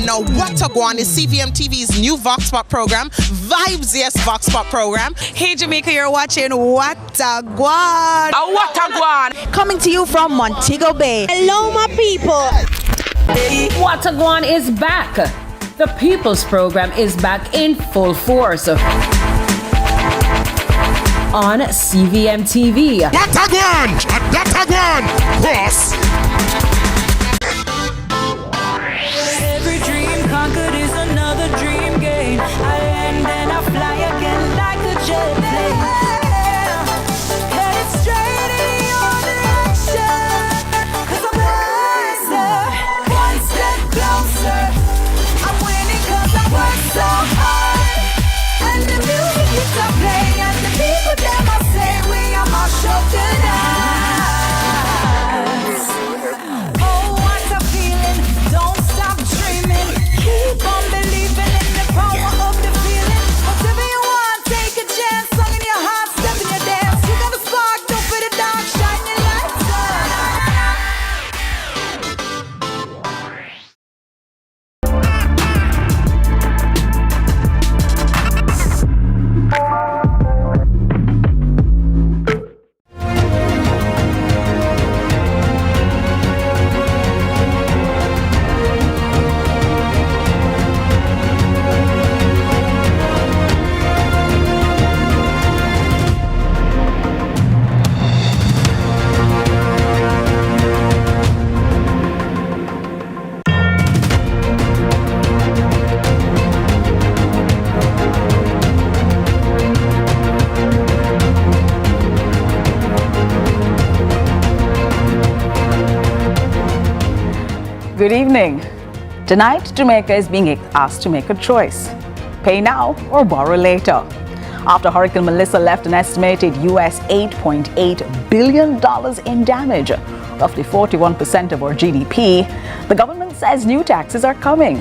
Now, what a go on is CVM TV's new Vox Pop program, Vibes Yes Vox Pop program. Hey Jamaica, you're watching What a Guan. What a Guan. Coming to you from Montego Bay. Hello, my people. What a Guan is back. The People's Program is back in full force on CVM TV. What a Guan. Cross. Every dream conquered is another dream gained. I land and I fly again like a jet plane. Headed straight in your direction. 'Cause I'm wiser, one step closer. I'm winning 'cause I work so hard. And the music keeps on playing. And the people that I say we are my show tonight. Oh, what a feeling. Don't stop dreaming. Keep on believing in the power of the feeling. Whatever you want, take a chance. Song in your heart, step in your dance. You got a spark, don't fit it down. Shine your lights Good evening. Tonight, Jamaica is being asked to make a choice. Pay now or borrow later. After Hurricane Melissa left an estimated US $8.8 billion in damage, roughly 41% of our GDP, the government says new taxes are coming.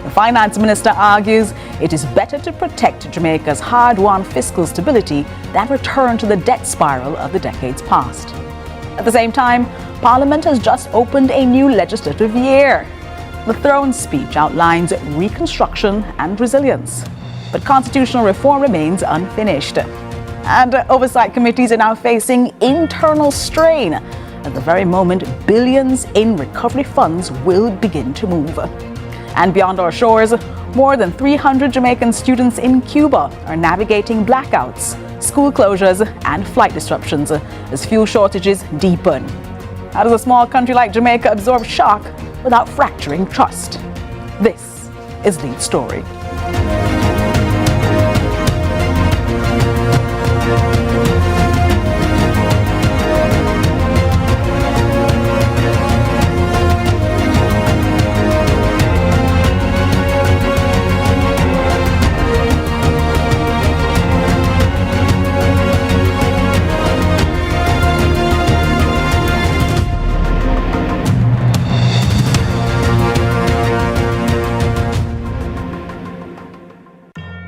The finance minister argues it is better to protect Jamaica's hard-won fiscal stability than return to the debt spiral of the decades past. At the same time, Parliament has just opened a new legislative year. The throne speech outlines reconstruction and resilience, but constitutional reform remains unfinished. And oversight committees are now facing internal strain at the very moment billions in recovery funds will begin to move. And beyond our shores, more than 300 Jamaican students in Cuba are navigating blackouts, school closures, and flight disruptions as fuel shortages deepen. How does a small country like Jamaica absorb shock without fracturing trust? This is Lead Story.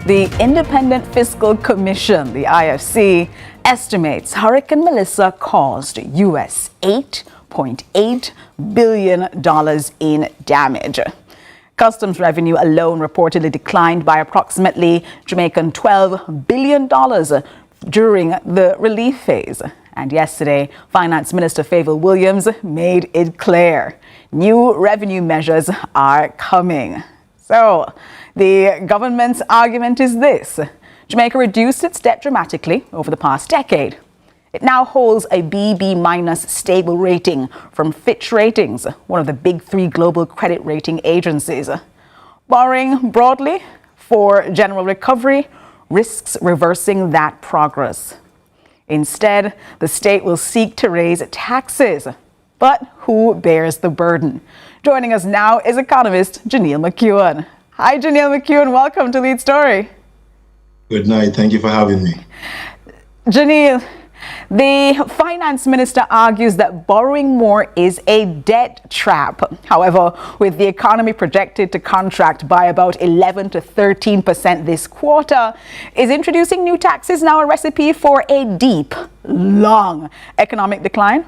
The Independent Fiscal Commission, the IFC, estimates Hurricane Melissa caused US $8.8 billion in damage. Customs revenue alone reportedly declined by approximately Jamaican $12 billion during the relief phase. And yesterday, Finance Minister Favour Williams made it clear new revenue measures are coming. So, the government's argument is this. Jamaica reduced its debt dramatically over the past decade. It now holds a BB- stable rating from Fitch Ratings, one of the big three global credit rating agencies. Borrowing broadly for general recovery risks reversing that progress. Instead, the state will seek to raise taxes. But who bears the burden? Joining us now is economist Janelle McEwen. Hi, Janelle McEwen. Welcome to Lead Story. Good night. Thank you for having me. Janelle, the finance minister argues that borrowing more is a debt trap. However, with the economy projected to contract by about 11 to 13% this quarter, is introducing new taxes now a recipe for a deep, long economic decline?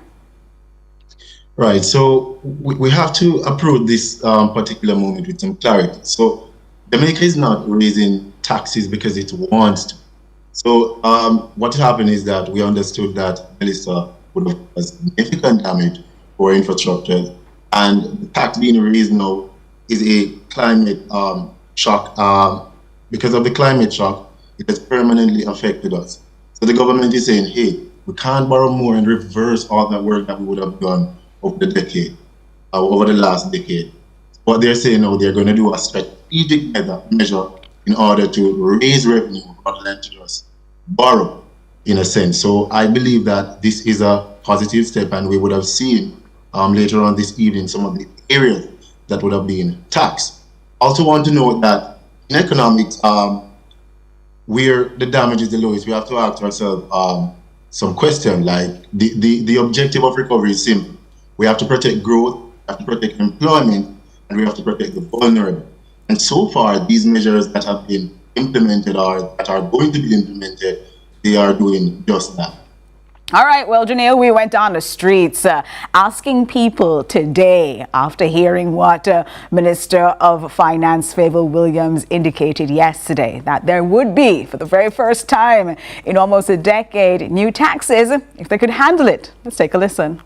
Right. So we have to approach this particular moment with some clarity. So Jamaica is not raising taxes because it wants to. So what happened is that we understood that Melissa would have caused significant damage for infrastructure, and the tax being raised now is a climate shock. Because of the climate shock, it has permanently affected us. So the government is saying, hey, we can't borrow more and reverse all that work that we would have done over the decade, over the last decade. What they're saying now, they're going to do a strategic measure in order to raise revenue rather than to just borrow, in a sense. So I believe that this is a positive step, and we would have seen later on this evening some of the areas that would have been taxed. Also want to note that in economics, where the damage is the lowest, we have to ask ourselves some question like the objective of recovery is simple. We have to protect growth, we have to protect employment, and we have to protect the vulnerable. And so far, these measures that have been implemented or that are going to be implemented, they are doing just that. All right, well, Janelle, we went on the streets asking people today, after hearing what Minister of Finance Fiscal Williams indicated yesterday, that there would be, for the very first time in almost a decade, new taxes if they could handle it. Let's take a listen.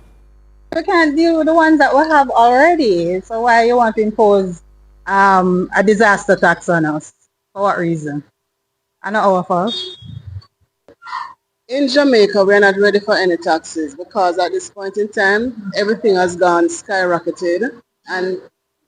We can't deal with the ones that we have already. So why you want to impose a disaster tax on us? For what reason? And not our fault. In Jamaica, we're not ready for any taxes because at this point in time, everything has gone skyrocketed. And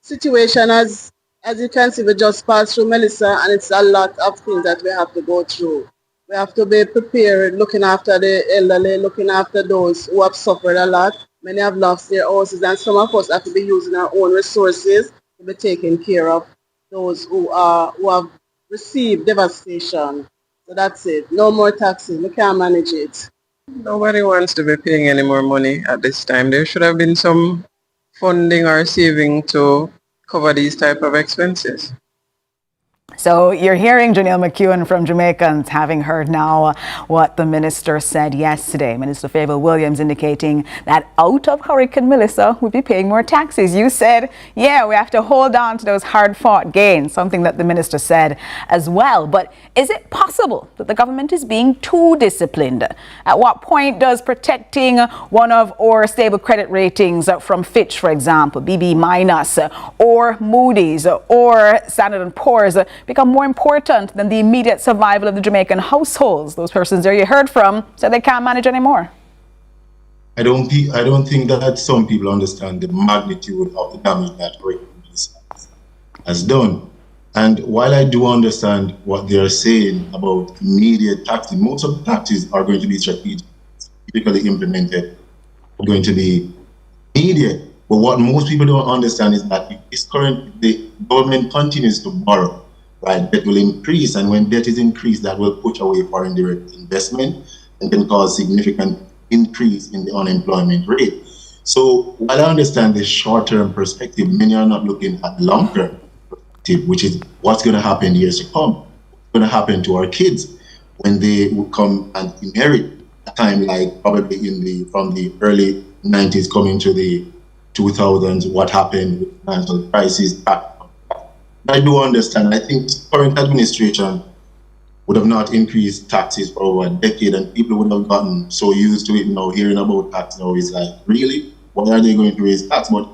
situation, as you can see, we just passed through Melissa, and it's a lot of things that we have to go through. We have to be prepared, looking after the elderly, looking after those who have suffered a lot. Many have lost their houses, and some of us have to be using our own resources to be taking care of those who have received devastation. So that's it. No more taxes. We can't manage it. Nobody wants to be paying any more money at this time. There should have been some funding or saving to cover these type of expenses. So you're hearing Janelle McEwen from Jamaicans, having heard now what the minister said yesterday. Minister Fiscal Williams indicating that out of Hurricane Melissa, we'll be paying more taxes. You said, yeah, we have to hold on to those hard-fought gains, something that the minister said as well. But is it possible that the government is being too disciplined? At what point does protecting one of our stable credit ratings from Fitch, for example, BB minus, or Moody's, or Standard & Poor's, become more important than the immediate survival of the Jamaican households? Those persons there you heard from said they can't manage anymore. I don't think that some people understand the magnitude of the damage that Hurricane has done. And while I do understand what they are saying about immediate taxing, most of the taxes are going to be strategically implemented, are going to be immediate. But what most people don't understand is that if the government continues to borrow, right, debt will increase, and when debt is increased, that will push away foreign direct investment and can cause significant increase in the unemployment rate. So while I understand the short-term perspective, many are not looking at the long-term perspective, which is what's going to happen years to come. What's going to happen to our kids when they will come and inherit a time like probably from the early 90s coming to the 2000s, what happened with the financial crisis back. I do understand. I think the current administration would have not increased taxes for over a decade, and people would have gotten so used to it now, hearing about tax now is like, really? Why are they going to raise tax? But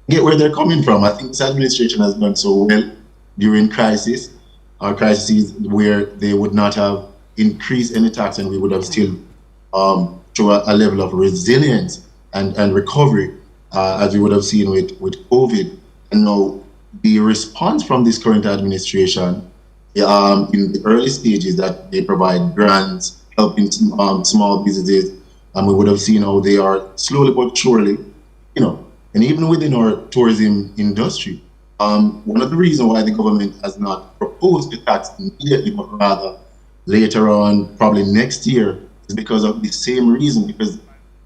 get where they're coming from. I think this administration has done so well during crises where they would not have increased any tax, and we would have still show a level of resilience and recovery, as we would have seen with COVID. And now the response from this current administration in the early stages that they provide grants, helping small businesses, and we would have seen how they are slowly but surely, and even within our tourism industry, one of the reasons why the government has not proposed the tax immediately, but rather later on, probably next year, is because of the same reason, because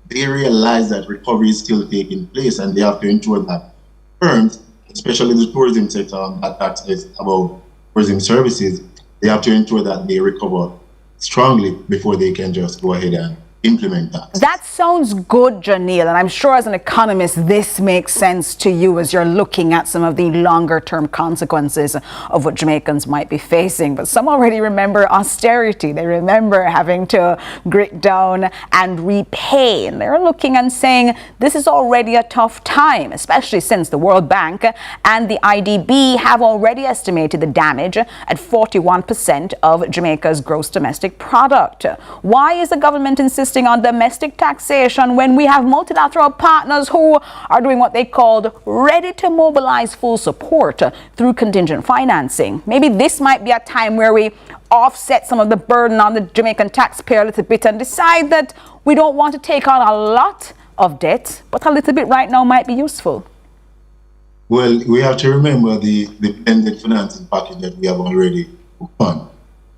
they realize that recovery is still taking place, and they have to ensure that firms, especially the tourism sector, that tax is about tourism services, they have to ensure that they recover strongly before they can just go ahead implement that. That sounds good, Janelle, and I'm sure as an economist this makes sense to you as you're looking at some of the longer term consequences of what Jamaicans might be facing. But some already remember austerity. They remember having to grit down and repay. And they're looking and saying this is already a tough time, especially since the World Bank and the IDB have already estimated the damage at 41% of Jamaica's gross domestic product. Why is the government insisting on domestic taxation when we have multilateral partners who are doing what they called ready to mobilize full support through contingent financing? Maybe this might be a time where we offset some of the burden on the Jamaican taxpayer a little bit and decide that we don't want to take on a lot of debt, but a little bit right now might be useful. Well, we have to remember the blended financing package that we have already done.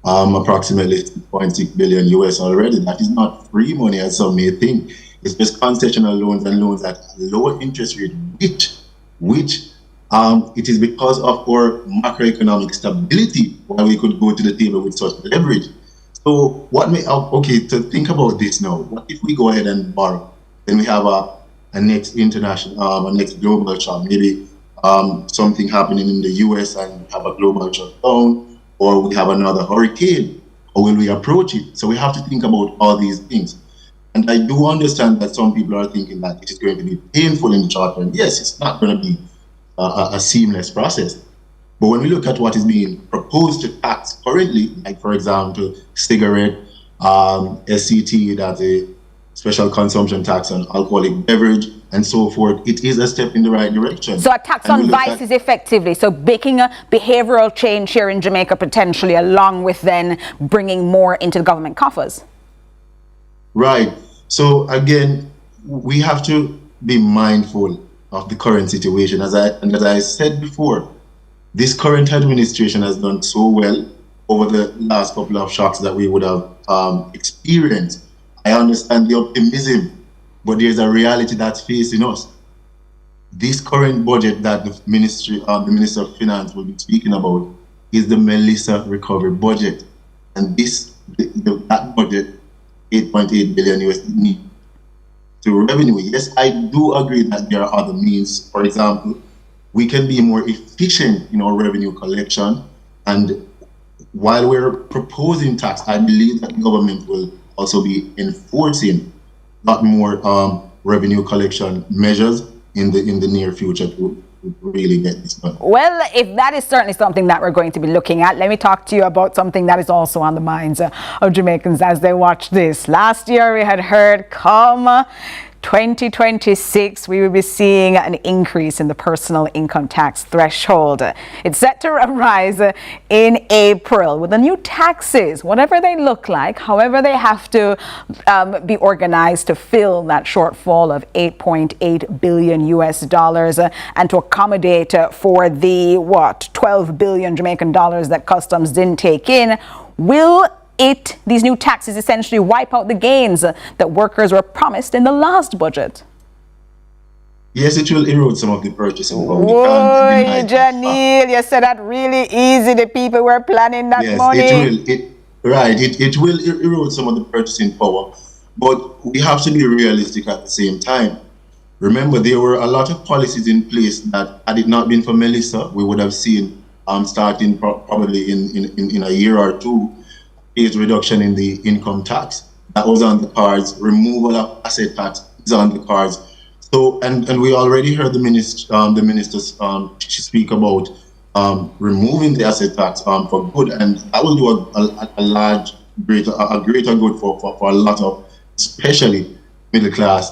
Approximately 6.6 billion US already. That is not free money as some may think. It's just concessional loans and loans at lower interest rate, which it is because of our macroeconomic stability why we could go to the table with such leverage. So to think about this now, what if we go ahead and borrow? Then we have a next international, a next global shock, maybe something happening in the US and have a global shutdown, or we have another hurricane, or will we approach it? So we have to think about all these things. And I do understand that some people are thinking that it is going to be painful in the short term. Yes, it's not going to be a seamless process. But when we look at what is being proposed to tax currently, like for example, cigarette, SCT, that's a special consumption tax on alcoholic beverage, and so forth, it is a step in the right direction. So a tax on vices effectively, so making a behavioral change here in Jamaica potentially, along with then bringing more into the government coffers. Right. So again, we have to be mindful of the current situation. As I said before, this current administration has done so well over the last couple of shocks that we would have experienced. I understand the optimism, but there's a reality that's facing us. This current budget that the Minister of Finance will be speaking about is the Melissa recovery budget. And that budget, 8.8 billion USD to revenue. Yes, I do agree that there are other means. For example, we can be more efficient in our revenue collection. And while we're proposing tax, I believe that the government will also be enforcing a lot more revenue collection measures in the near future to really get this done. Well, if that is certainly something that we're going to be looking at, let me talk to you about something that is also on the minds of Jamaicans as they watch this. Last year we had heard come 2026, we will be seeing an increase in the personal income tax threshold. It's set to rise in April with the new taxes, whatever they look like, however they have to be organized to fill that shortfall of 8.8 billion US dollars and to accommodate for the 12 billion Jamaican dollars that customs didn't take in. Will these new taxes essentially wipe out the gains that workers were promised in the last budget? Yes, it will erode some of the purchasing power. Boy, Janelle, you said that really easy. The people were planning that money. It will erode some of the purchasing power. But we have to be realistic at the same time. Remember, there were a lot of policies in place that, had it not been for Melissa, we would have seen starting probably in a year or two, is reduction in the income tax. That was on the cards. Removal of asset tax is on the cards. So, and we already heard the ministers speak about removing the asset tax for good, and that will do a greater good for a lot of, especially middle class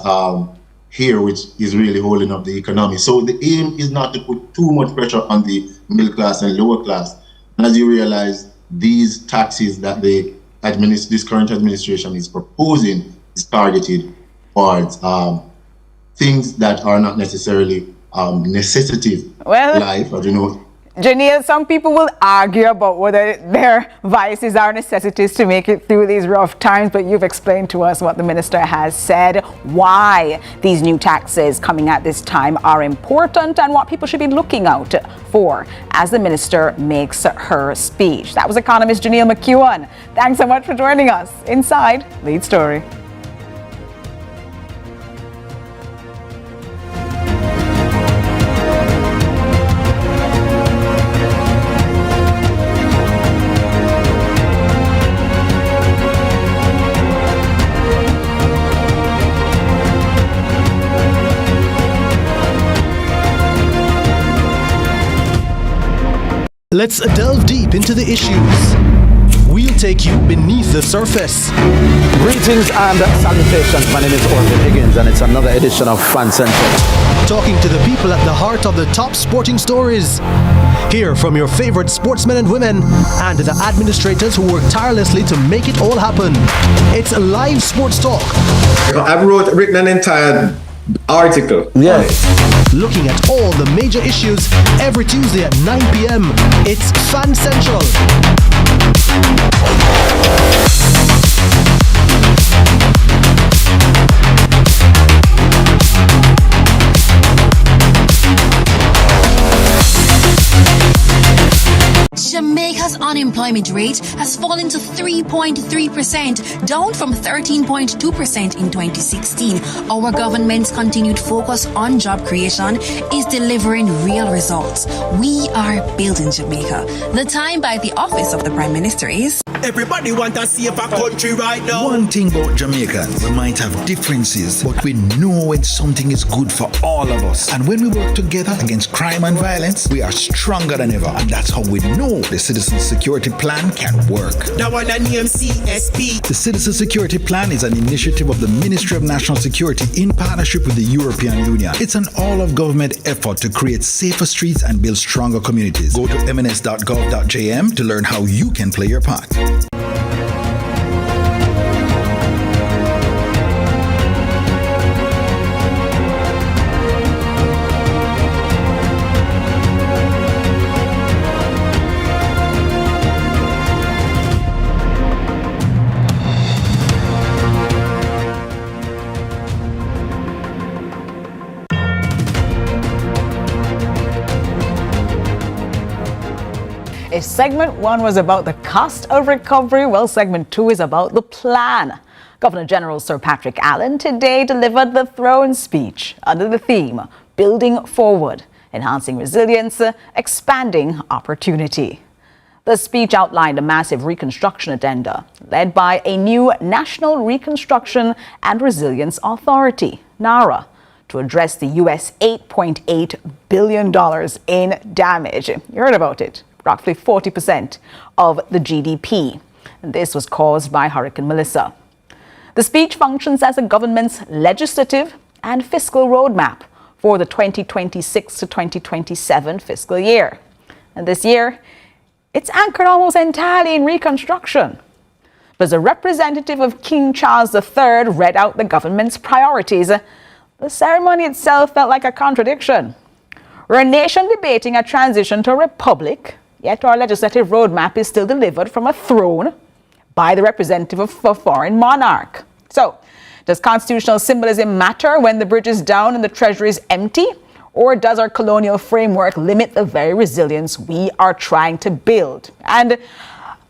here, which is really holding up the economy. So the aim is not to put too much pressure on the middle class and lower class. And as you realize, these taxes that this current administration is proposing is targeted towards things that are not necessarily necessities. Well, life, as you know. Janelle, some people will argue about whether their vices are necessities to make it through these rough times, but you've explained to us what the minister has said, why these new taxes coming at this time are important, and what people should be looking out for as the minister makes her speech. That was economist Janelle McEwen. Thanks so much for joining us inside Lead Story. Let's delve deep into the issues. We'll take you beneath the surface. Greetings and salutations. My name is Orville Higgins and it's another edition of Fan Central. Talking to the people at the heart of the top sporting stories. Hear from your favorite sportsmen and women and the administrators who work tirelessly to make it all happen. It's a live sports talk. I've written an entire article. Yes. Looking at all the major issues every Tuesday at 9 p.m. It's Fan Central. Jamaica's unemployment rate has fallen to 3.3%, down from 13.2% in 2016. Our government's continued focus on job creation is delivering real results. We are building Jamaica. The time by the Office of the Prime Minister is... Everybody want to see a country right now. One thing about Jamaicans, we might have differences, but we know when something is good for all of us. And when we work together against crime and violence, we are stronger than ever. And that's how we know the Citizen Security Plan can work. That one that name CSP. The Citizen Security Plan is an initiative of the Ministry of National Security in partnership with the European Union. It's an all-of-government effort to create safer streets and build stronger communities. Go to mns.gov.jm to learn how you can play your part. If segment 1 was about the cost of recovery, well, segment 2 is about the plan. Governor General Sir Patrick Allen today delivered the throne speech under the theme, Building Forward, Enhancing Resilience, Expanding Opportunity. The speech outlined a massive reconstruction agenda led by a new National Reconstruction and Resilience Authority, NARA, to address the US $8.8 billion in damage. You heard about it. Roughly 40% of the GDP. And this was caused by Hurricane Melissa. The speech functions as the government's legislative and fiscal roadmap for the 2026 to 2027 fiscal year. And this year, it's anchored almost entirely in reconstruction. But as a representative of King Charles III read out the government's priorities, the ceremony itself felt like a contradiction. We're a nation debating a transition to a republic, yet our legislative roadmap is still delivered from a throne by the representative of a foreign monarch. So, does constitutional symbolism matter when the bridge is down and the treasury is empty? Or does our colonial framework limit the very resilience we are trying to build? And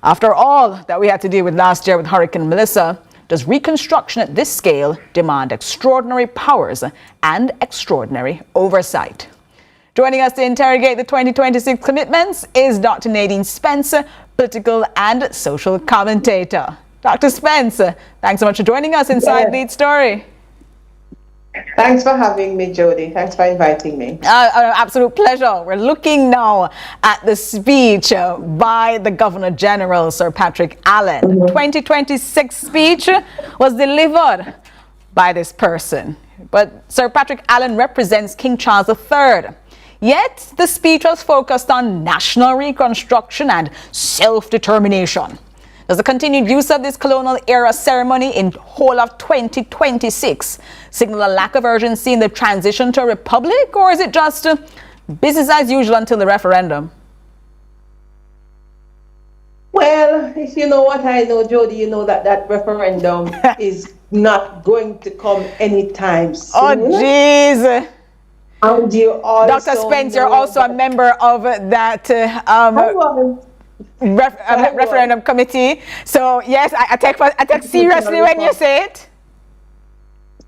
after all that we had to deal with last year with Hurricane Melissa, does reconstruction at this scale demand extraordinary powers and extraordinary oversight? Joining us to interrogate the 2026 commitments is Dr. Nadine Spence, political and social commentator. Dr. Spence, thanks so much for joining us inside Lead Story. Thanks for having me, Jody. Thanks for inviting me. Absolute pleasure. We're looking now at the speech by the Governor General, Sir Patrick Allen. The 2026 speech was delivered by this person. But Sir Patrick Allen represents King Charles III. Yet, the speech was focused on national reconstruction and self-determination. Does the continued use of this colonial-era ceremony in whole of 2026 signal a lack of urgency in the transition to a republic, or is it just business as usual until the referendum? Well, if you know what I know, Jody, you know that that referendum is not going to come anytime soon. Oh, jeez. And you also Dr. Spence, you're also a member of that referendum committee. So, yes, I take seriously when you say it.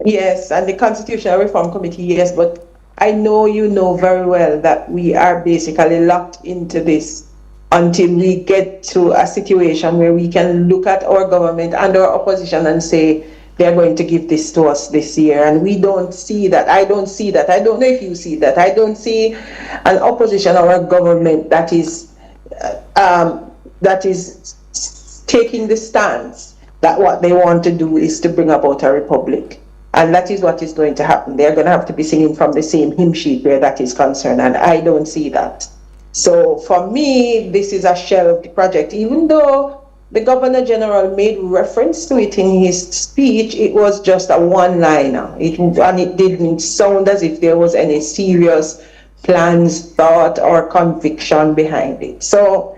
Yes, and the Constitutional Reform Committee, yes, but I know you know very well that we are basically locked into this until we get to a situation where we can look at our government and our opposition and say, they're going to give this to us this year. And we don't see that. I don't see that. I don't know if you see that. I don't see an opposition or a government that is that is taking the stance that what they want to do is to bring about a republic. And that is what is going to happen. They're going to have to be singing from the same hymn sheet where that is concerned, and I don't see that. So for me, this is a shell of the project. Even though the Governor General made reference to it in his speech, it was just a one-liner. And it didn't sound as if there was any serious plans, thought, or conviction behind it. So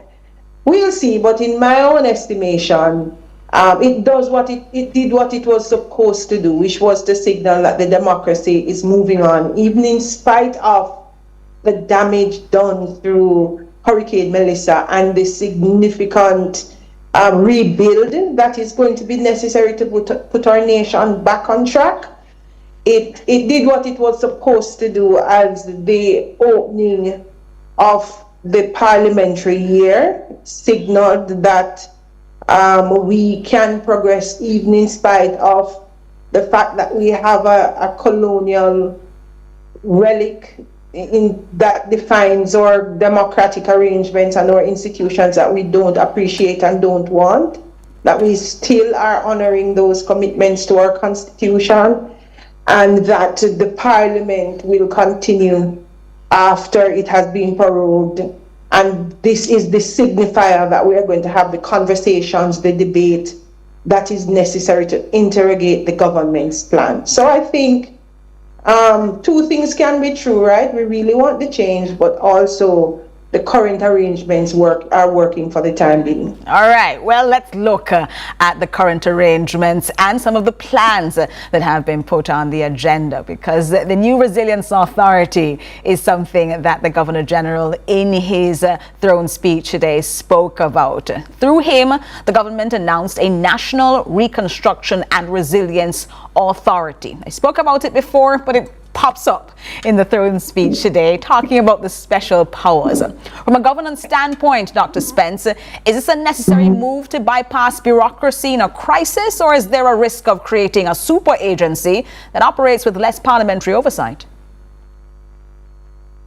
we'll see, but in my own estimation, it did what it was supposed to do, which was to signal that the democracy is moving on, even in spite of the damage done through Hurricane Melissa and the significant rebuild that is going to be necessary to put our nation back on track. It did what it was supposed to do as the opening of the parliamentary year, signaled that we can progress even in spite of the fact that we have a colonial relic that defines our democratic arrangements and our institutions that we don't appreciate and don't want, that we still are honoring those commitments to our constitution, and that the parliament will continue after it has been prorogued. And this is the signifier that we are going to have the conversations, the debate that is necessary to interrogate the government's plan. So I think two things can be true, right? We really want the change, but also the current arrangements are working for the time being. All right, well, let's look at the current arrangements and some of the plans that have been put on the agenda, because the new Resilience Authority is something that the Governor General in his throne speech today spoke about. Through him, the government announced a National Reconstruction and Resilience Authority. I spoke about it before, but it pops up in the throne speech today, talking about the special powers. From a governance standpoint, Dr. Spence, is this a necessary move to bypass bureaucracy in a crisis, or is there a risk of creating a super agency that operates with less parliamentary oversight?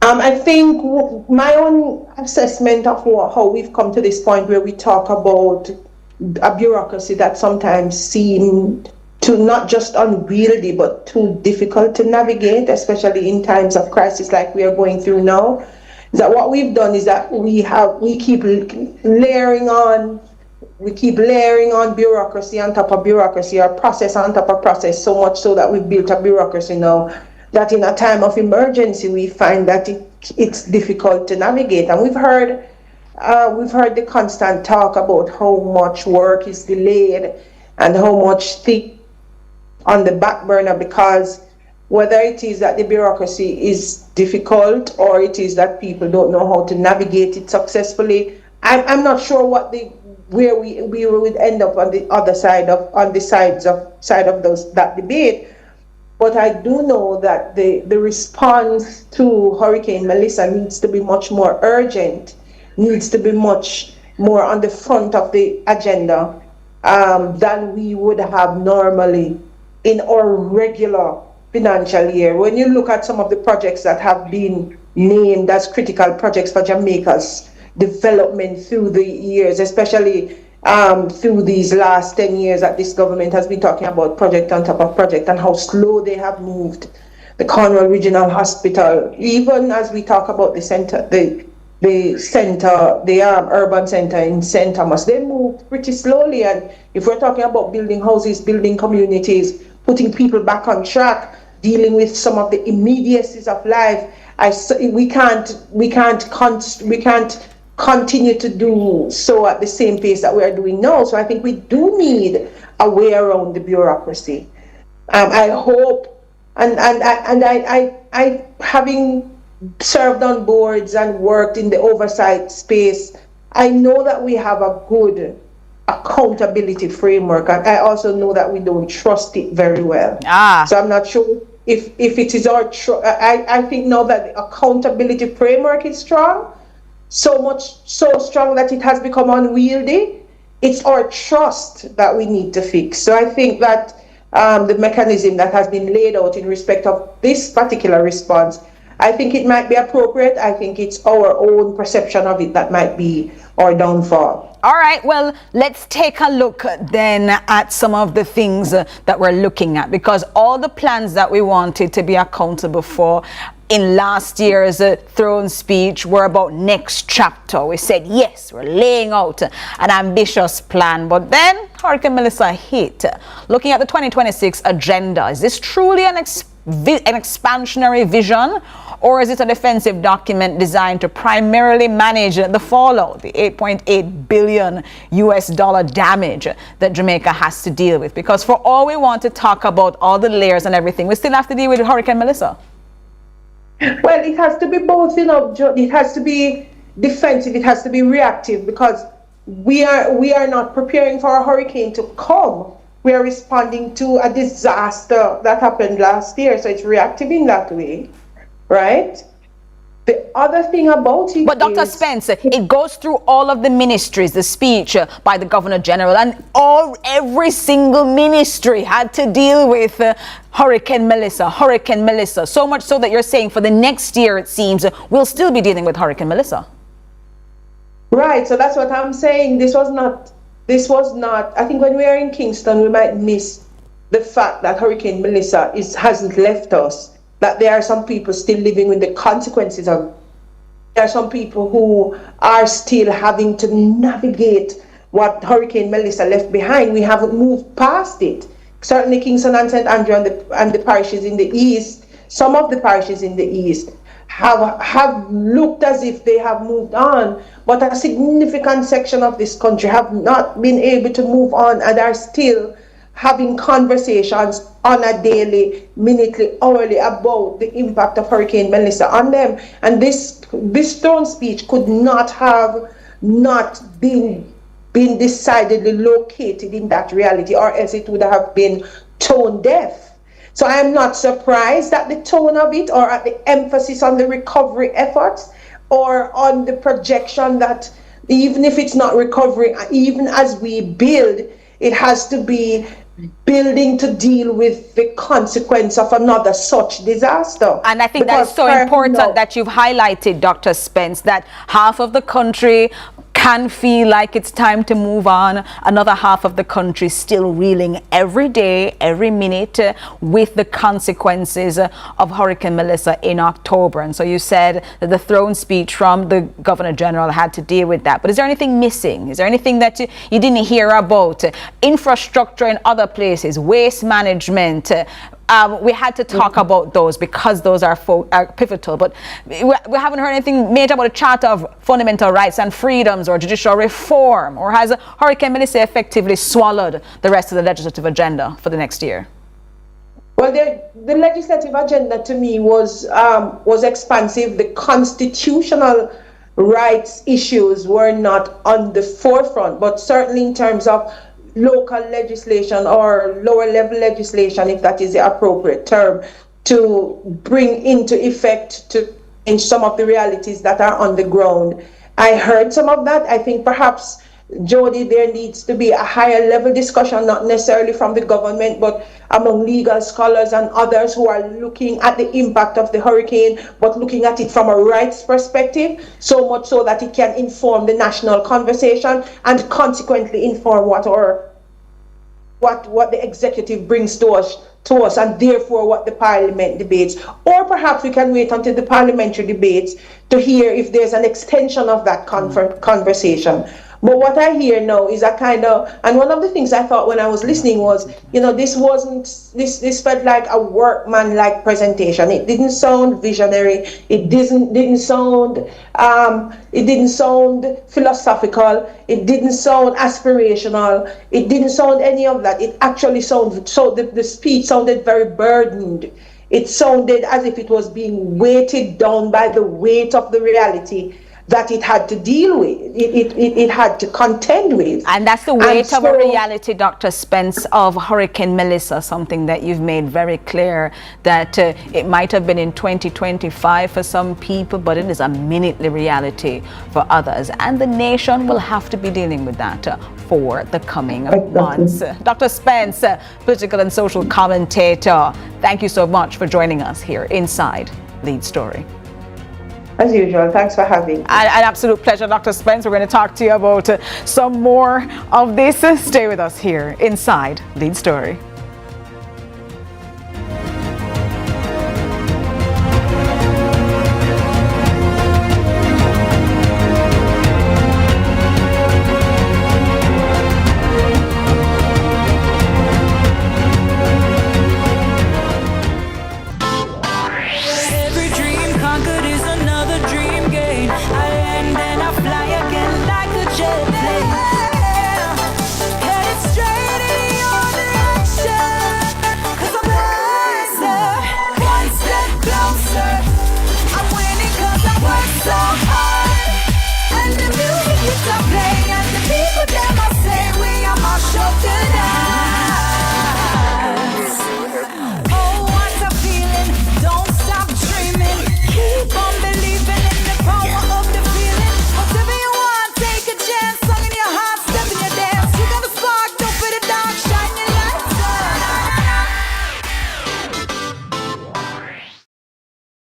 I think my own assessment of how we've come to this point where we talk about a bureaucracy that sometimes seemed to not just unwieldy, but too difficult to navigate, especially in times of crisis like we are going through now, is that what we've done is that we keep layering on bureaucracy on top of bureaucracy, or process on top of process, so much so that we've built a bureaucracy now that in a time of emergency we find that it's difficult to navigate. And we've heard the constant talk about how much work is delayed and how much thick on the back burner, because whether it is that the bureaucracy is difficult or it is that people don't know how to navigate it successfully, I'm not sure where we would end up on the other side of that debate. But I do know that the response to Hurricane Melissa needs to be much more urgent, needs to be much more on the front of the agenda than we would have normally in our regular financial year. When you look at some of the projects that have been named as critical projects for Jamaica's development through the years, especially through these last 10 years that this government has been talking about project on top of project and how slow they have moved. The Cornwall Regional Hospital, even as we talk about the urban center in St. Thomas, they moved pretty slowly. And if we're talking about building houses, building communities, putting people back on track, dealing with some of the immediacies of life, we can't continue to do so at the same pace that we are doing now. So I think we do need a way around the bureaucracy. I hope, and I having served on boards and worked in the oversight space, I know that we have a good accountability framework, and I also know that we don't trust it very well. So I'm not sure if it is our I think now that the accountability framework is strong, so strong that it has become unwieldy. It's our trust that we need to fix. So I think that the mechanism that has been laid out in respect of this particular response, I think it might be appropriate. I think it's our own perception of it that might be our downfall. All right, well, let's take a look then at some of the things that we're looking at, because all the plans that we wanted to be accountable for in last year's throne speech were about next chapter. We said, yes, we're laying out an ambitious plan, but then Hurricane Melissa hit. Looking at the 2026 agenda, is this truly an expansionary vision, or is it a defensive document designed to primarily manage the fallout, the $8.8 billion damage that Jamaica has to deal with? Because for all we want to talk about all the layers and everything, we still have to deal with Hurricane Melissa. Well, it has to be both, it has to be defensive, it has to be reactive, because we are not preparing for a hurricane to come. We are responding to a disaster that happened last year, so it's reactive in that way, right? The other thing about it, but Dr. Spence, it goes through all of the ministries, the speech by the Governor General, and every single ministry had to deal with Hurricane Melissa, so much so that you're saying for the next year, it seems, we'll still be dealing with Hurricane Melissa. Right, so that's what I'm saying. This was not, I think when we are in Kingston, we might miss the fact that Hurricane Melissa hasn't left us, that there are some people still living with the consequences of, there are some people who are still having to navigate what Hurricane Melissa left behind. We haven't moved past it. Certainly Kingston and St. Andrew and the parishes in the east, some of the parishes in the east have looked as if they have moved on, but a significant section of this country have not been able to move on and are still having conversations on a daily, minutely, hourly about the impact of Hurricane Melissa on them. And this throne speech could not have not been decidedly located in that reality, or else it would have been tone deaf. So I am not surprised at the tone of it, or at the emphasis on the recovery efforts, or on the projection that even if it's not recovery, even as we build, it has to be building to deal with the consequence of another such disaster. And I think that's so important that you've highlighted, Dr. Spence, that half of the country can feel like it's time to move on. Another half of the country still reeling every day, every minute with the consequences of Hurricane Melissa in October. And so you said that the throne speech from the Governor General had to deal with that. But is there anything missing? Is there anything that you didn't hear about? Infrastructure in other places, waste management. We had to talk about those because those are pivotal, but we haven't heard anything made about a Charter of Fundamental Rights and Freedoms or judicial reform, or has Hurricane Melissa effectively swallowed the rest of the legislative agenda for the next year? Well, the legislative agenda to me was expansive. The constitutional rights issues were not on the forefront, but certainly in terms of local legislation or lower level legislation, if that is the appropriate term, to bring into effect to change some of the realities that are on the ground. I heard some of that. I think perhaps, Jody, there needs to be a higher level discussion, not necessarily from the government, but among legal scholars and others who are looking at the impact of the hurricane, but looking at it from a rights perspective, so much so that it can inform the national conversation and consequently inform what the executive brings to us, and therefore what the parliament debates. Or perhaps we can wait until the parliamentary debates to hear if there's an extension of that conversation. But what I hear now is a kind of, and one of the things I thought when I was listening was, this felt like a workman-like presentation. It didn't sound visionary. It didn't sound philosophical. It didn't sound aspirational. It didn't sound any of that. It actually sounded, so the speech sounded very burdened. It sounded as if it was being weighted down by the weight of the reality that it had to deal with, it had to contend with. And that's the weight of a reality, Dr. Spence, of Hurricane Melissa, something that you've made very clear, that it might have been in 2025 for some people, but it is a minutely reality for others. And the nation will have to be dealing with that for the coming months. Dr. Spence, political and social commentator, thank you so much for joining us here inside Lead Story. As usual, thanks for having me. An absolute pleasure, Dr. Spence. We're going to talk to you about some more of this. Stay with us here inside Lead Story.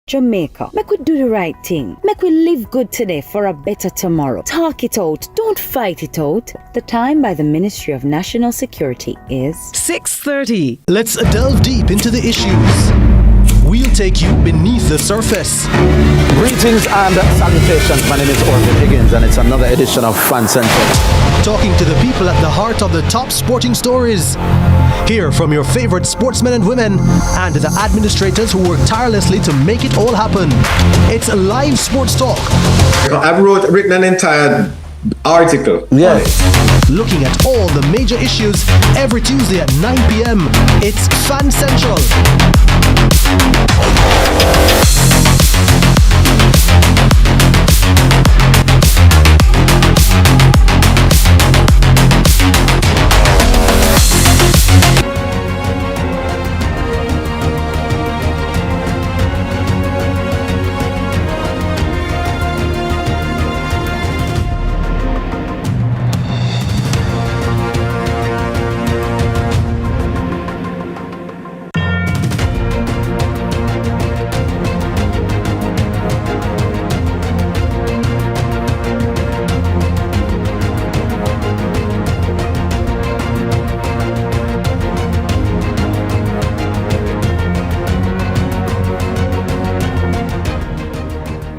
Jamaica, make we do the right thing. Make we live good today for a better tomorrow. Talk it out. Don't fight it out. The time by the Ministry of National Security is 6:30. Let's delve deep into the issues. We'll take you beneath the surface. Greetings and salutations. My name is Orvin Higgins, and it's another edition of Fan Central. Talking to the people at the heart of the top sporting stories. Hear from your favorite sportsmen and women and the administrators who work tirelessly to make it all happen. It's live sports talk. I've written an entire article. Yes. Looking at all the major issues every Tuesday at 9 p.m. It's Fan Central.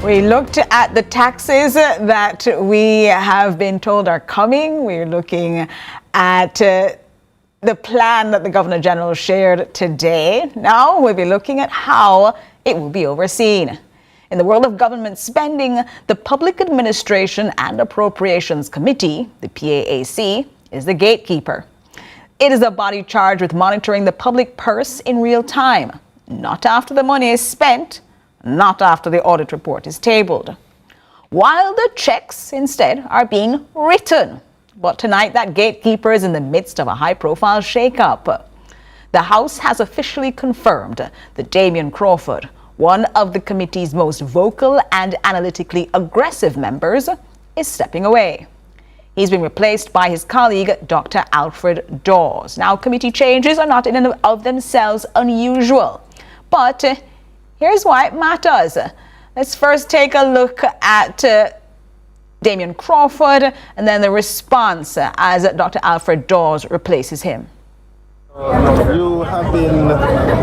We looked at the taxes that we have been told are coming. We're looking at the plan that the Governor General shared today. Now we'll be looking at how it will be overseen. In the world of government spending, the Public Administration and Appropriations Committee, the PAAC, is the gatekeeper. It is a body charged with monitoring the public purse in real time, not after the money is spent, not after the audit report is tabled. While the checks instead are being written. But tonight that gatekeeper is in the midst of a high-profile shake-up. The House has officially confirmed that Damian Crawford, one of the committee's most vocal and analytically aggressive members, is stepping away. He's been replaced by his colleague, Dr. Alfred Dawes. Now, committee changes are not in and of themselves unusual, but here's why it matters. Let's first take a look at Damian Crawford and then the response as Dr. Alfred Dawes replaces him. You have been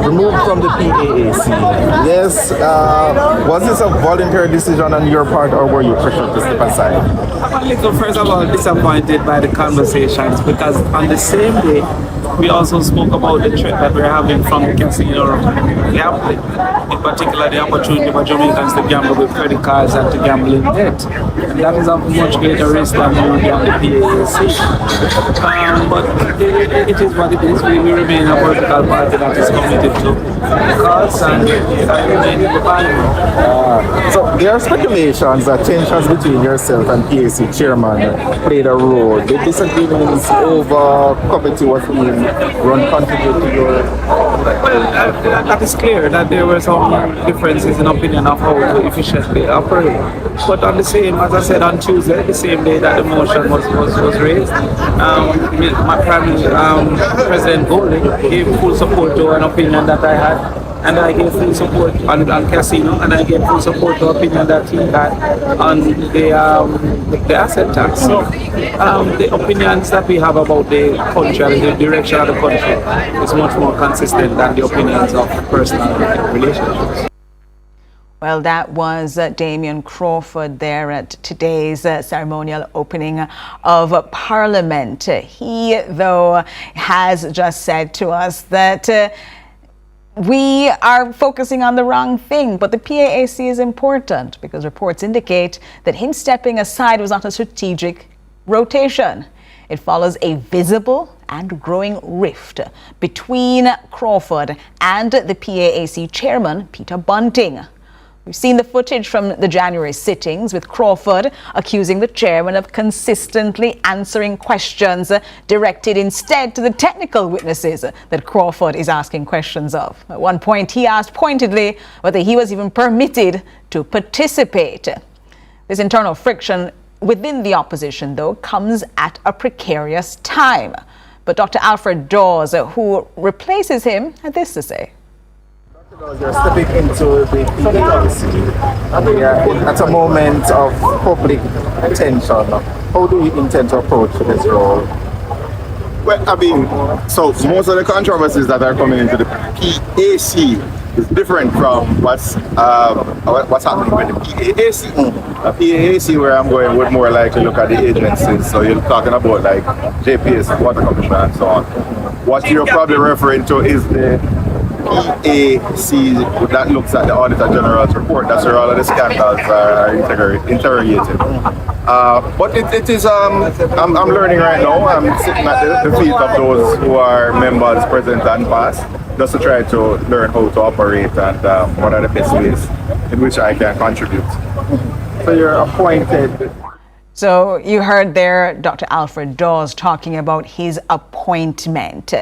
removed from the PAAC. Yes, was this a voluntary decision on your part, or were you pressured to step aside? I'm a little, first of all, disappointed by the conversations, because on the same day, we also spoke about the threat that we're having from the casino gambling, in particular the opportunity for Jamaicans to gamble with credit cards and to gamble in debt. And that is of much greater risk than moving on the PAAC. But it is what it is. We remain a political party that is committed to the cause and remain in the parliament. So there are speculations that tensions between yourself and PAC chairman played a role. The disagreements over committee was being run contribute to your... Well, that is clear that there were some differences in opinion of how to efficiently operate. But on the same, as I said on Tuesday, the same day that the motion was raised, my Prime President Golding gave full support to an opinion that I had. and I gave full support on casino, and I gave full support to opinion that he had on the asset tax. So the opinions that we have about the country and the direction of the country is much more consistent than the opinions of personal relationships. Well, that was Damien Crawford there at today's ceremonial opening of Parliament. He, though, has just said to us that we are focusing on the wrong thing, but the PAAC is important because reports indicate that him stepping aside was not a strategic rotation. It follows a visible and growing rift between Crawford and the PAAC chairman, Peter Bunting. We've seen the footage from the January sittings with Crawford accusing the chairman of consistently answering questions directed instead to the technical witnesses that Crawford is asking questions of. At one point, he asked pointedly whether he was even permitted to participate. This internal friction within the opposition, though, comes at a precarious time. But Dr. Alfred Dawes, who replaces him, had this to say. You're stepping into the PAAC. At a moment of public attention, how do you intend to approach this role? Well, I mean, so most of the controversies that are coming into the PAC is different from what's happening with the PAAC. The PAAC, where I'm going, would more likely look at the agencies. So you're talking about like JPS, Water Commission, and so on. What you're probably referring to is the PAC that looks at the Auditor General's report. That's where all of the scandals are interrogated. But it is, I'm learning right now. I'm sitting at the feet of those who are members present and past, just to try to learn how to operate and what are the best ways in which I can contribute. So you're appointed. So you heard there Dr. Alfred Dawes talking about his appointment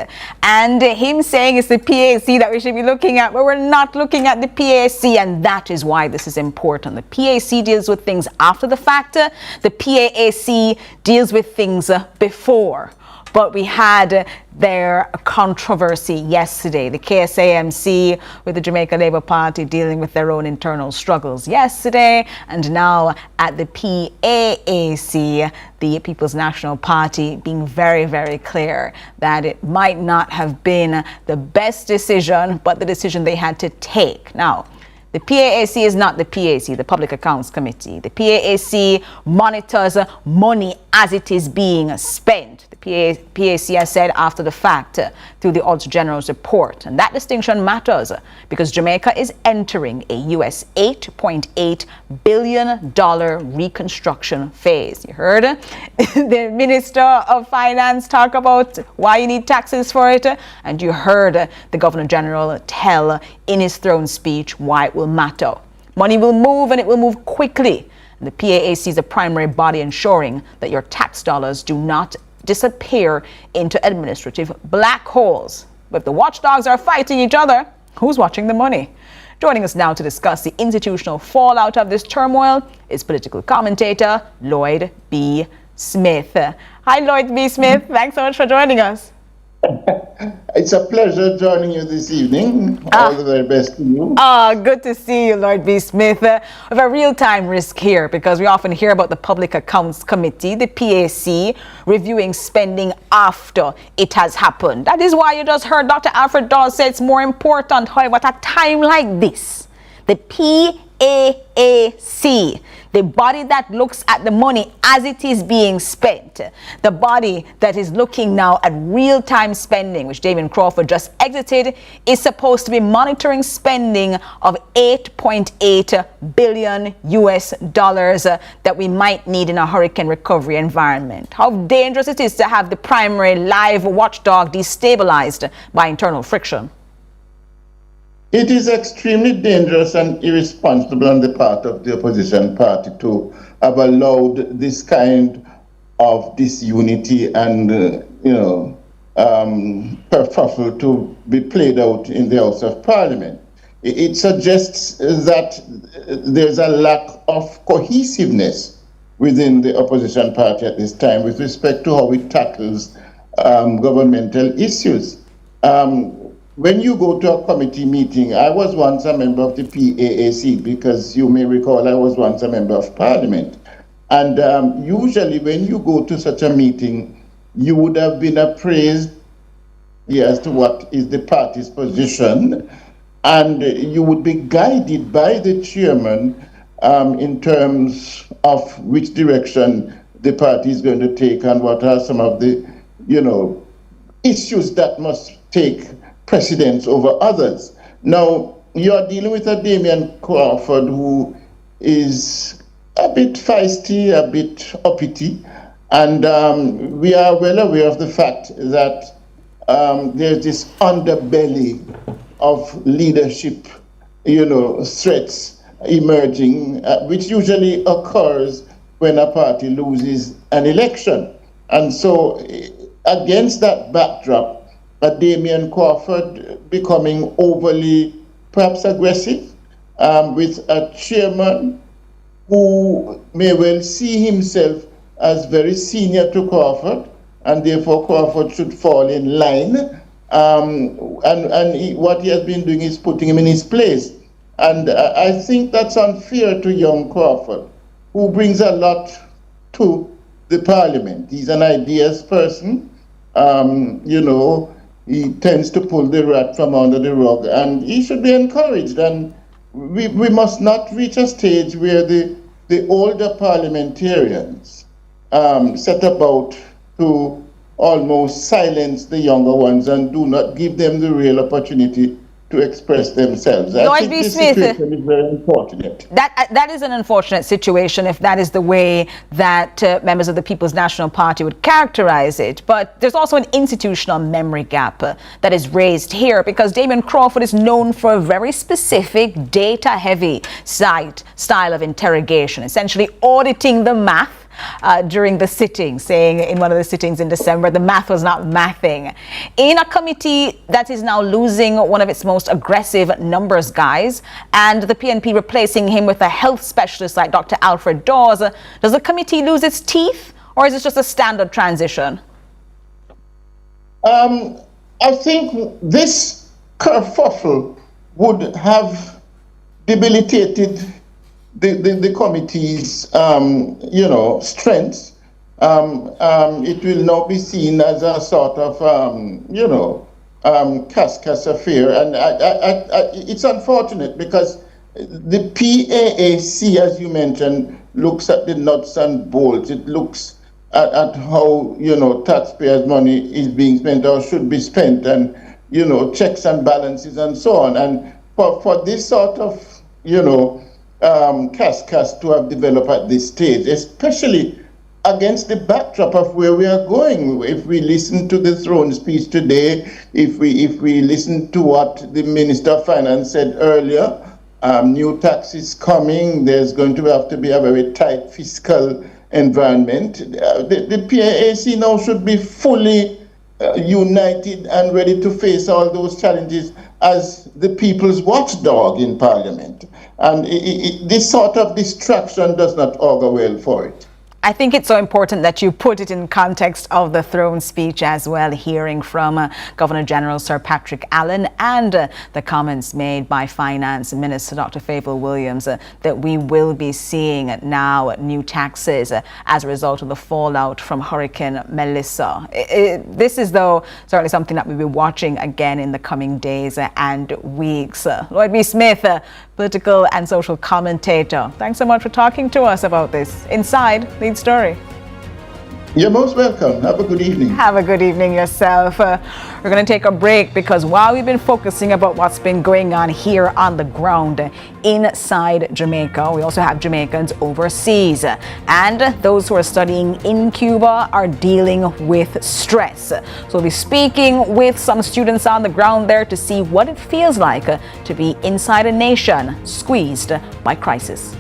and him saying it's the PAC that we should be looking at, but we're not looking at the PAC, and that is why this is important. The PAC deals with things after the fact. The PAAC deals with things before. But we had their controversy yesterday. The KSAMC with the Jamaica Labour Party dealing with their own internal struggles yesterday. And now at the PAAC, the People's National Party being very, very clear that it might not have been the best decision, but the decision they had to take. Now, the PAAC is not the PAC, the Public Accounts Committee. The PAAC monitors money as it is being spent. The PAAC has said after the fact through the Auditor General's report. And that distinction matters because Jamaica is entering a US $8.8 billion reconstruction phase. You heard the Minister of Finance talk about why you need taxes for it. And you heard the Governor General tell in his throne speech why it will matter. Money will move and it will move quickly. And the PAAC is the primary body ensuring that your tax dollars do not disappear into administrative black holes. But if the watchdogs are fighting each other, who's watching the money? Joining us now to discuss the institutional fallout of this turmoil is political commentator Lloyd B. Smith. Hi, Lloyd B. Smith. Thanks so much for joining us. It's a pleasure joining you this evening. All the very best to you. Good to see you, Lord B. Smith. We have a real-time risk here because we often hear about the Public Accounts Committee, the PAC, reviewing spending after it has happened. That is why you just heard Dr. Alfred Dawes say it's more important, however, at a time like this, the PAAC, the body that looks at the money as it is being spent, the body that is looking now at real-time spending, which Damien Crawford just exited, is supposed to be monitoring spending of $8.8 billion that we might need in a hurricane recovery environment. How dangerous it is to have the primary live watchdog destabilized by internal friction. It is extremely dangerous and irresponsible on the part of the opposition party to have allowed this kind of disunity and, kerfuffle to be played out in the House of Parliament. It suggests that there's a lack of cohesiveness within the opposition party at this time with respect to how it tackles governmental issues. when you go to a committee meeting, I was once a member of the PAAC, because you may recall I was once a member of Parliament. And usually when you go to such a meeting, you would have been appraised as to what is the party's position, and you would be guided by the chairman in terms of which direction the party is going to take and what are some of the, issues that must take precedence over others. Now, you're dealing with a Damian Crawford who is a bit feisty, a bit uppity, and we are well aware of the fact that there's this underbelly of leadership, threats emerging, which usually occurs when a party loses an election. And so against that backdrop, a Damian Crawford becoming overly perhaps aggressive with a chairman who may well see himself as very senior to Crawford, and therefore Crawford should fall in line. What he has been doing is putting him in his place. And I think that's unfair to young Crawford, who brings a lot to the Parliament. He's an ideas person. He tends to pull the rat from under the rug, and he should be encouraged. And we must not reach a stage where the older parliamentarians set about to almost silence the younger ones and do not give them the real opportunity to express themselves. I think this situation is very unfortunate. That is an unfortunate situation if that is the way that members of the People's National Party would characterize it. But there's also an institutional memory gap that is raised here, because Damian Crawford is known for a very specific data-heavy style of interrogation, essentially auditing the math during the sitting, saying in one of the sittings in December, the math was not mathing. In a committee that is now losing one of its most aggressive numbers guys, and the PNP replacing him with a health specialist like Dr. Alfred Dawes, does the committee lose its teeth, or is it just a standard transition? I think this kerfuffle would have debilitated the committee's, strengths. It will now be seen as a sort of, Cascas affair. And it's unfortunate because the PAAC, as you mentioned, looks at the nuts and bolts. It looks at how, taxpayers' money is being spent or should be spent, and, checks and balances and so on. And for this sort of, Cascas to have developed at this stage, especially against the backdrop of where we are going. If we listen to the throne speech today, if we listen to what the Minister of Finance said earlier, new taxes coming, there's going to have to be a very tight fiscal environment. The PAAC now should be fully united and ready to face all those challenges as the people's watchdog in Parliament. And this sort of distraction does not augur well for it. I think it's so important that you put it in context of the throne speech as well, hearing from Governor General Sir Patrick Allen and the comments made by Finance Minister Dr. Fable Williams that we will be seeing now new taxes as a result of the fallout from Hurricane Melissa. This is, though, certainly something that we'll be watching again in the coming days and weeks. Lloyd B. Smith, political and social commentator, thanks so much for talking to us about this inside Lead Story. You're most welcome. Have a good evening. Have a good evening yourself. We're going to take a break because while we've been focusing about what's been going on here on the ground inside Jamaica, we also have Jamaicans overseas. And those who are studying in Cuba are dealing with stress. So we'll be speaking with some students on the ground there to see what it feels like to be inside a nation squeezed by crisis.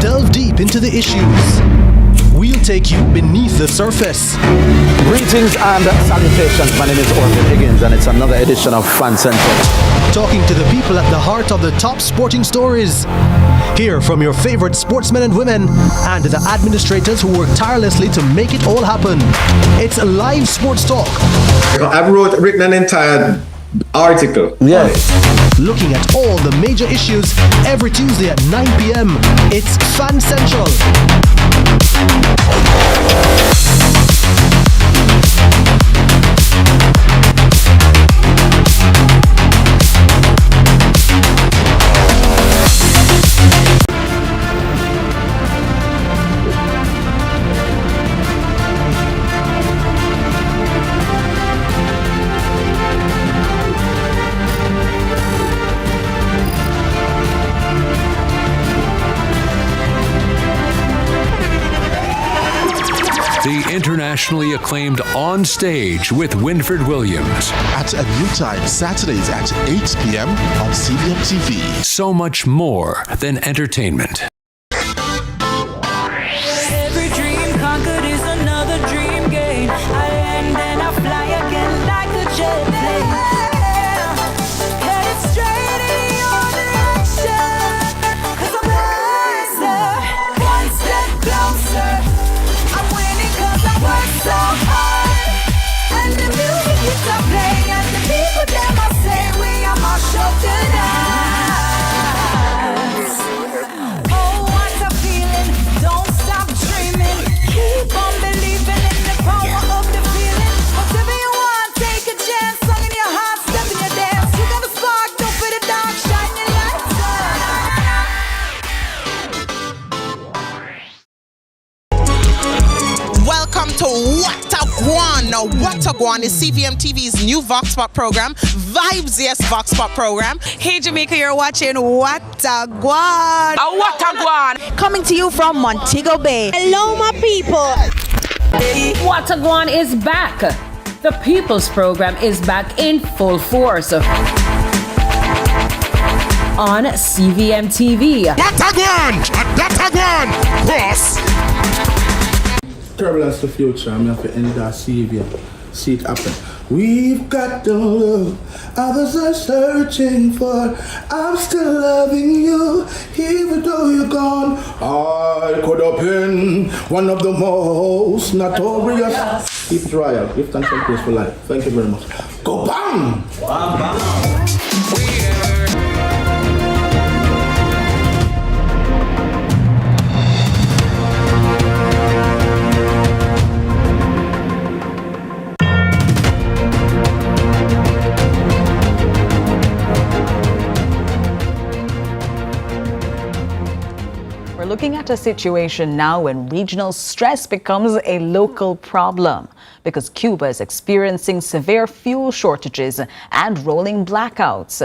Delve deep into the issues. We'll take you beneath the surface. Greetings and salutations. My name is Orville Higgins, and it's another edition of Fan Central. Talking to the people at the heart of the top sporting stories. Hear from your favorite sportsmen and women and the administrators who work tirelessly to make it all happen. It's live sports talk. I've written an entire article. Yes. Looking at all the major issues every Tuesday at 9 p.m. It's Fan Central. The internationally acclaimed On Stage with Winford Williams. At a new time, Saturdays at 8 p.m. on CVM TV. So much more than entertainment. Every dream conquered is another dream gained. I land and I fly again like a jet plane. Headed straight in your direction, 'cause I'm wiser, one step closer. I'm winning 'cause I work so hard. And the music keeps on playing, and the people them I say we are my show tonight. Oh, what a feeling! Don't stop dreaming. Keep on believing in the power of the feeling. Whatever you want, take a chance. Song in your heart, step in your dance. You got a spark, don't put it down. Shine your lights Welcome to What a Guan. Now, What a Guan is CVM TV's new Vox Pop program, Vibes Yes Vox Pop program. Hey Jamaica, you're watching What a Guan. What a Guan. Coming to you from Montego Bay. Hello, my people. What a Guan is back. The People's Program is back in full force on CVM TV. What a Guan. That a Guan. Cross. Turbulence to future, I'm going to end that CVM. See it happen. We've got the love others are searching for. I'm still loving you, even though you're gone. I could have been one of the most notorious. Keep it royal. Give thanks and praise for life. Thank you very much. Go bang! Bam, bam. We're looking at a situation now when regional stress becomes a local problem because Cuba is experiencing severe fuel shortages and rolling blackouts.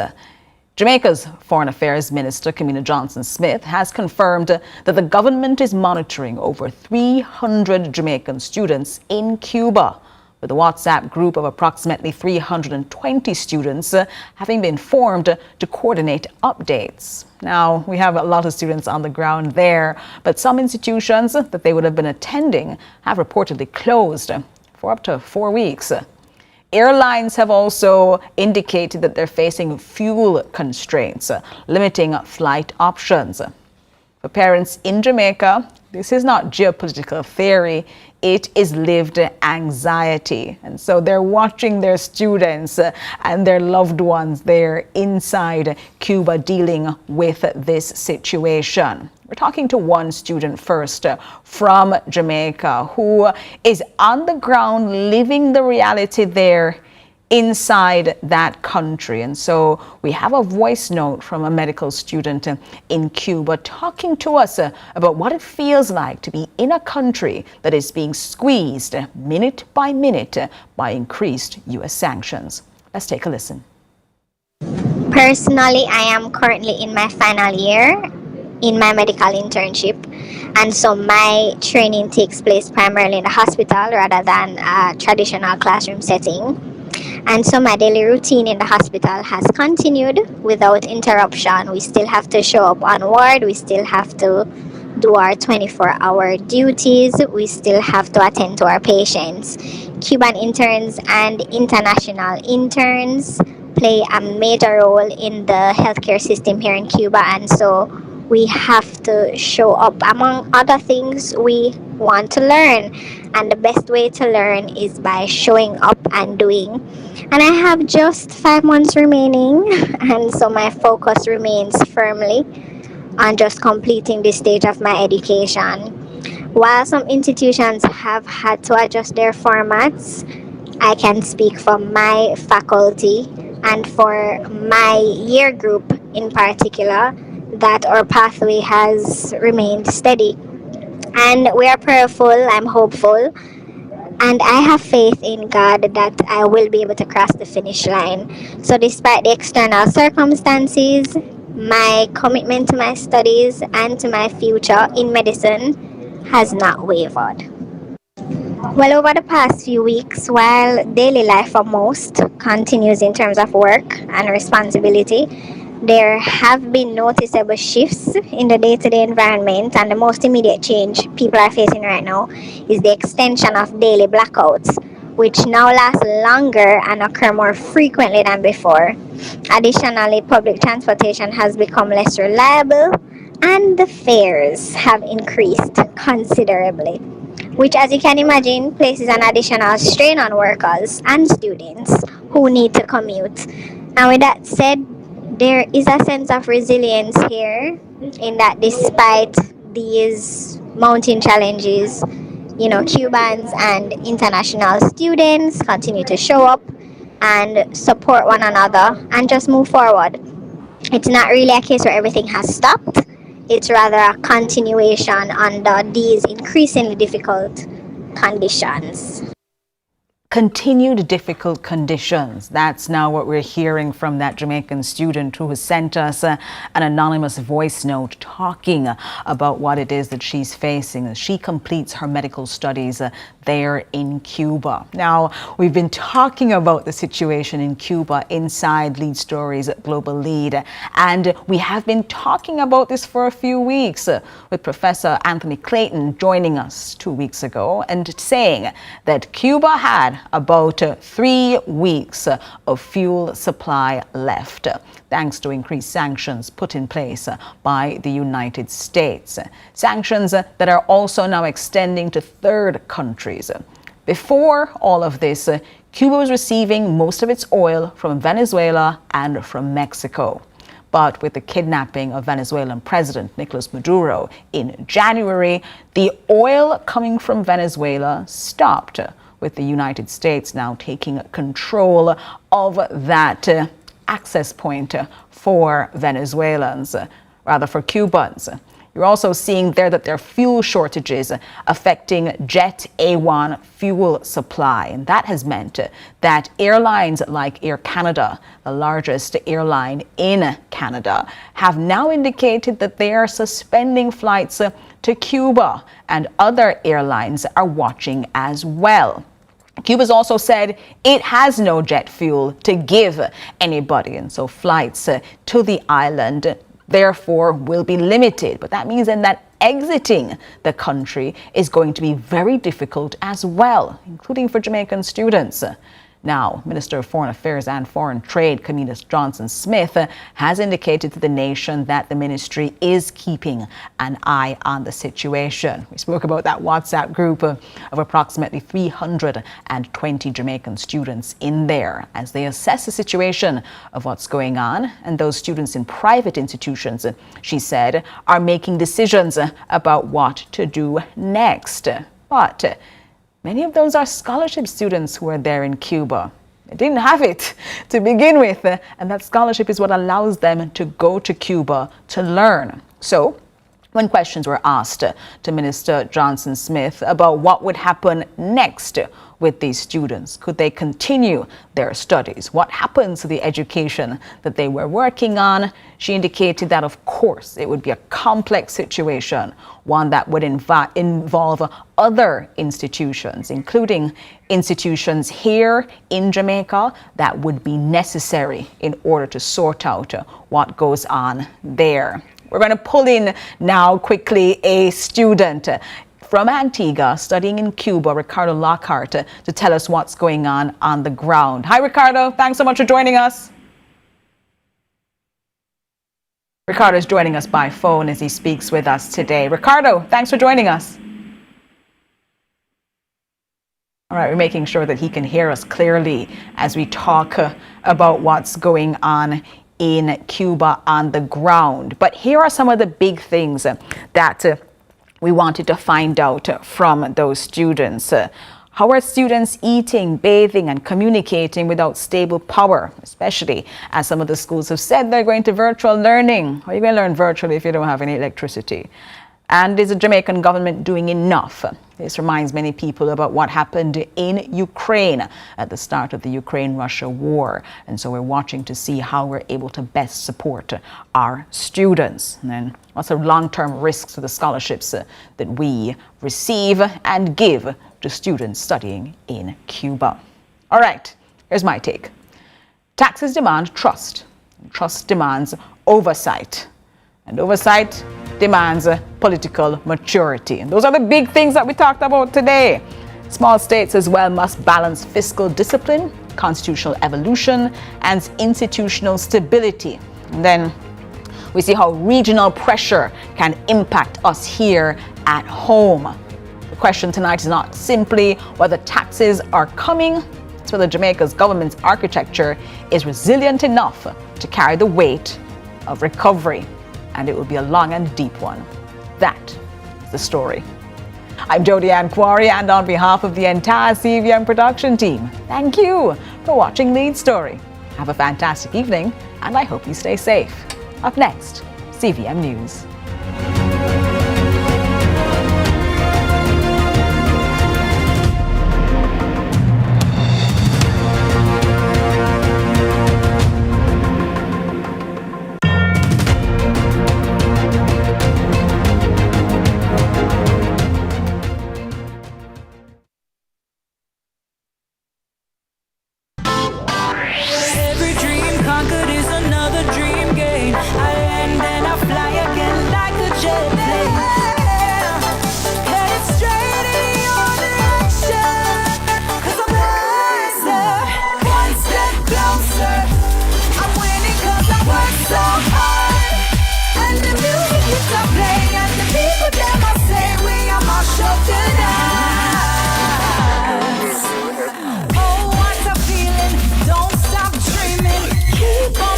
Jamaica's Foreign Affairs Minister, Kamina Johnson-Smith, has confirmed that the government is monitoring over 300 Jamaican students in Cuba, with a WhatsApp group of approximately 320 students having been formed to coordinate updates. Now, we have a lot of students on the ground there, but some institutions that they would have been attending have reportedly closed for up to 4 weeks. Airlines have also indicated that they're facing fuel constraints, limiting flight options. For parents in Jamaica, this is not geopolitical theory, it is lived anxiety. And so they're watching their students and their loved ones there inside Cuba dealing with this situation. We're talking to one student first from Jamaica who is on the ground living the reality there inside that country. And so we have a voice note from a medical student in Cuba talking to us about what it feels like to be in a country that is being squeezed minute by minute by increased U.S. sanctions. Let's take a listen. Personally, I am currently in my final year in my medical internship, and so my training takes place primarily in the hospital rather than a traditional classroom setting. And so my daily routine in the hospital has continued without interruption. We still have to show up on ward, we still have to do our 24-hour duties. We still have to attend to our patients. Cuban interns and international interns play a major role in the healthcare system here in Cuba, and so we have to show up. Among other things, we want to learn, and the best way to learn is by showing up and doing. And I have just 5 months remaining, and so my focus remains firmly on just completing this stage of my education. While some institutions have had to adjust their formats, I can speak for my faculty and for my year group in particular that our pathway has remained steady. And we are prayerful, I'm hopeful, and I have faith in God that I will be able to cross the finish line. So despite the external circumstances, my commitment to my studies and to my future in medicine has not wavered. Well, over the past few weeks, while daily life for most continues in terms of work and responsibility, there have been noticeable shifts in the day-to-day environment, and the most immediate change people are facing right now is the extension of daily blackouts, which now last longer and occur more frequently than before. Additionally, public transportation has become less reliable, and the fares have increased considerably, which, as you can imagine, places an additional strain on workers and students who need to commute. And with that said, there is a sense of resilience here in that despite these mounting challenges, Cubans and international students continue to show up and support one another and just move forward. It's not really a case where everything has stopped. It's rather a continuation under these increasingly difficult conditions. Continued difficult conditions. That's now what we're hearing from that Jamaican student who has sent us an anonymous voice note talking about what it is that she's facing as she completes her medical studies there in Cuba. Now, we've been talking about the situation in Cuba inside Lead Story's Global Lead, and we have been talking about this for a few weeks with Professor Anthony Clayton joining us 2 weeks ago and saying that Cuba had about 3 weeks of fuel supply left, thanks to increased sanctions put in place by the United States. Sanctions that are also now extending to third countries. Before all of this, Cuba was receiving most of its oil from Venezuela and from Mexico. But with the kidnapping of Venezuelan President Nicolas Maduro in January, the oil coming from Venezuela stopped, with the United States now taking control of that access point for Venezuelans, rather for Cubans. You're also seeing there that there are fuel shortages affecting Jet A1 fuel supply. And that has meant that airlines like Air Canada, the largest airline in Canada, have now indicated that they are suspending flights to Cuba, and other airlines are watching as well. Cuba's also said it has no jet fuel to give anybody, and so flights to the island therefore will be limited. But that means then that exiting the country is going to be very difficult as well, including for Jamaican students. Now, Minister of Foreign Affairs and Foreign Trade, Camilla Johnson-Smith, has indicated to the nation that the ministry is keeping an eye on the situation. We spoke about that WhatsApp group of approximately 320 Jamaican students in there as they assess the situation of what's going on. And those students in private institutions, she said, are making decisions about what to do next. But many of those are scholarship students who are there in Cuba. They didn't have it to begin with, and that scholarship is what allows them to go to Cuba to learn. So, when questions were asked to Minister Johnson-Smith about what would happen next with these students, could they continue their studies? What happens to the education that they were working on? She indicated that, of course, it would be a complex situation, one that would involve other institutions, including institutions here in Jamaica that would be necessary in order to sort out what goes on there. We're going to pull in now quickly a student from Antigua studying in Cuba, Ricardo Lockhart, to tell us what's going on the ground. Hi, Ricardo. Thanks so much for joining us. Ricardo is joining us by phone as he speaks with us today. Ricardo, thanks for joining us. All right, we're making sure that he can hear us clearly as we talk about what's going on in Cuba on the ground. But here are some of the big things that we wanted to find out from those students. How are students eating, bathing, and communicating without stable power, especially as some of the schools have said they're going to virtual learning? How are you going to learn virtually if you don't have any electricity? And is the Jamaican government doing enough? This reminds many people about what happened in Ukraine at the start of the Ukraine-Russia war. And so we're watching to see how we're able to best support our students. And then what's the long-term risks to the scholarships that we receive and give to students studying in Cuba? All right, here's my take. Taxes demand trust. Trust demands oversight. And oversight demands political maturity. And those are the big things that we talked about today. Small states as well must balance fiscal discipline, constitutional evolution, and institutional stability. And then we see how regional pressure can impact us here at home. The question tonight is not simply whether taxes are coming, it's whether Jamaica's government's architecture is resilient enough to carry the weight of recovery. And it will be a long and deep one. That is the story. I'm Jody Ann Quarry, and on behalf of the entire CVM production team, thank you for watching Lead Story. Have a fantastic evening, and I hope you stay safe. Up next, CVM News.